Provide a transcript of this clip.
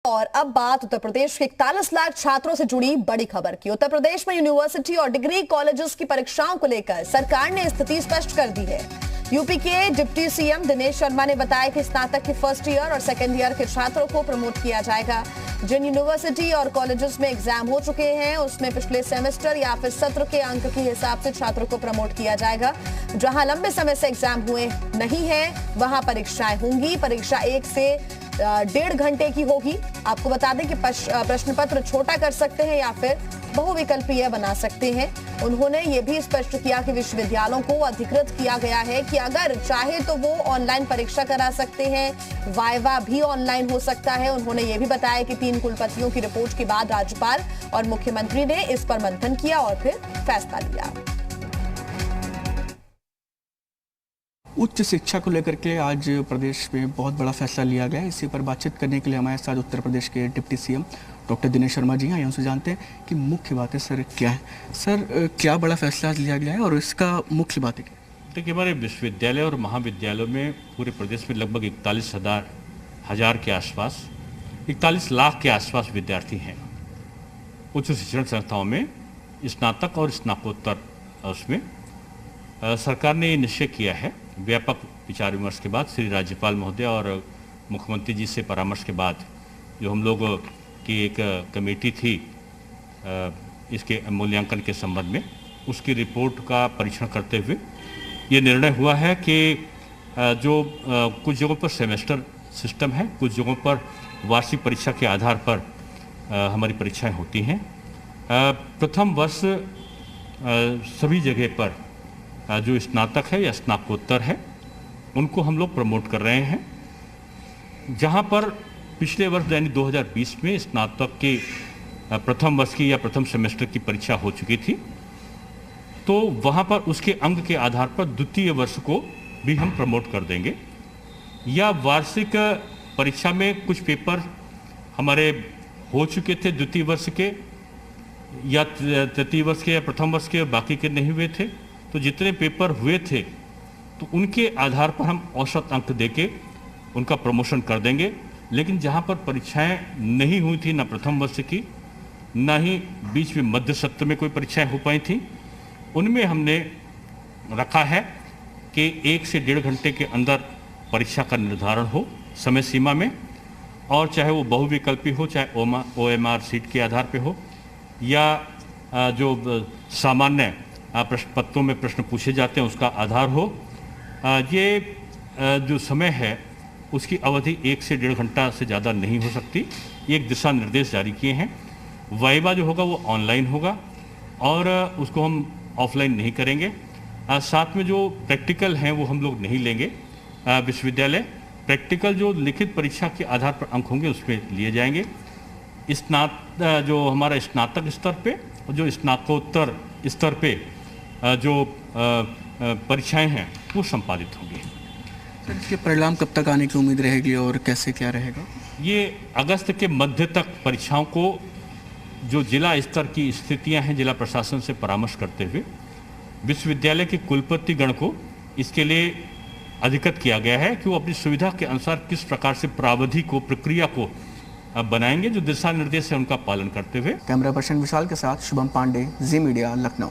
और अब बात उत्तर प्रदेश के 41 लाख छात्रों से जुड़ी बड़ी खबर की। उत्तर प्रदेश में यूनिवर्सिटी और डिग्री कॉलेजेस की परीक्षाओं को लेकर सरकार ने स्थिति स्पष्ट कर दी है। यूपी के डिप्टी सीएम दिनेश शर्मा ने बताया कि स्नातक के फर्स्ट ईयर और सेकेंड ईयर के छात्रों को प्रमोट किया जाएगा। जिन यूनिवर्सिटी और कॉलेजेस में एग्जाम हो चुके हैं उसमें पिछले सेमेस्टर या फिर सत्र के अंक के हिसाब से छात्रों को प्रमोट किया जाएगा। जहां लंबे समय से एग्जाम हुए नहीं है वहां परीक्षाएं होंगी। परीक्षा 1 से 1.5 घंटे की होगी। आपको बता दें कि प्रश्न पत्र छोटा कर सकते हैं या फिर बहुविकल्पीय बना सकते हैं। उन्होंने ये भी स्पष्ट किया कि विश्वविद्यालयों को अधिकृत किया गया है कि अगर चाहे तो वो ऑनलाइन परीक्षा करा सकते हैं, वाइवा भी ऑनलाइन हो सकता है। उन्होंने ये भी बताया कि 3 कुलपतियों की रिपोर्ट के बाद राज्यपाल और मुख्यमंत्री ने इस पर मंथन किया और फिर फैसला लिया। उच्च शिक्षा को लेकर के आज प्रदेश में बहुत बड़ा फैसला लिया गया है। इसी पर बातचीत करने के लिए हमारे साथ उत्तर प्रदेश के deputy CM doctor Dinesh Sharma ji हैं। उनसे जानते हैं कि मुख्य बातें सर क्या है। सर, क्या बड़ा फैसला लिया गया है और इसका मुख्य बातें क्या? देखिए, हमारे विश्वविद्यालय और महाविद्यालयों में पूरे प्रदेश में लगभग 41,000 के आसपास 41 लाख के आसपास विद्यार्थी हैं। उच्च शिक्षण संस्थाओं में स्नातक और स्नातकोत्तर उसमें सरकार ने निश्चय किया है, व्यापक विचार विमर्श के बाद, श्री राज्यपाल महोदय और मुख्यमंत्री जी से परामर्श के बाद, जो हम लोग की एक कमेटी थी इसके मूल्यांकन के संबंध में, उसकी रिपोर्ट का परीक्षण करते हुए ये निर्णय हुआ है कि जो कुछ जगहों पर सेमेस्टर सिस्टम है, कुछ जगहों पर वार्षिक परीक्षा के आधार पर हमारी परीक्षाएं होती हैं। प्रथम वर्ष सभी जगह पर जो स्नातक है या स्नातकोत्तर है उनको हम लोग प्रमोट कर रहे हैं। जहां पर पिछले वर्ष यानी 2020 में स्नातक के प्रथम वर्ष की या प्रथम सेमेस्टर की परीक्षा हो चुकी थी, तो वहां पर उसके अंक के आधार पर द्वितीय वर्ष को भी हम प्रमोट कर देंगे। या वार्षिक परीक्षा में कुछ पेपर हमारे हो चुके थे द्वितीय वर्ष के या तृतीय वर्ष के या प्रथम वर्ष के, बाकी के नहीं हुए थे, तो जितने पेपर हुए थे तो उनके आधार पर हम औसत अंक देके उनका प्रमोशन कर देंगे। लेकिन जहां पर परीक्षाएं नहीं हुई थी, ना प्रथम वर्ष की ना ही बीच में मध्य सत्र में कोई परीक्षाएं हो पाई थी, उनमें हमने रखा है कि 1 से 1.5 घंटे के अंदर परीक्षा का निर्धारण हो समय सीमा में, और चाहे वो बहुविकल्पी हो, चाहे OMR सीट के आधार पे हो या जो सामान्य प्रश्न पत्रों में प्रश्न पूछे जाते हैं उसका आधार हो। ये जो समय है उसकी अवधि 1 से 1.5 घंटा से ज़्यादा नहीं हो सकती। एक दिशा निर्देश जारी किए हैं। वाइवा जो होगा वो ऑनलाइन होगा और उसको हम ऑफलाइन नहीं करेंगे। साथ में जो प्रैक्टिकल हैं वो हम लोग नहीं लेंगे। विश्वविद्यालय प्रैक्टिकल जो लिखित परीक्षा के आधार पर अंक होंगे उसमें लिए जाएंगे। जो हमारा स्नातक स्तर पे और जो स्नातकोत्तर स्तर पे जो परीक्षाएं हैं वो संपादित होंगी। सर, इसके परिणाम कब तक आने की उम्मीद रहेगी और कैसे क्या रहेगा? ये अगस्त के मध्य तक परीक्षाओं को जो जिला स्तर की स्थितियां हैं, जिला प्रशासन से परामर्श करते हुए विश्वविद्यालय के कुलपति गण को इसके लिए अधिकृत किया गया है कि वो अपनी सुविधा के अनुसार किस प्रकार से प्रावधि को, प्रक्रिया को बनाएंगे, जो दिशा निर्देश है उनका पालन करते हुए। कैमरा पर्सन विशाल के साथ शुभम पांडे, जी मीडिया, लखनऊ।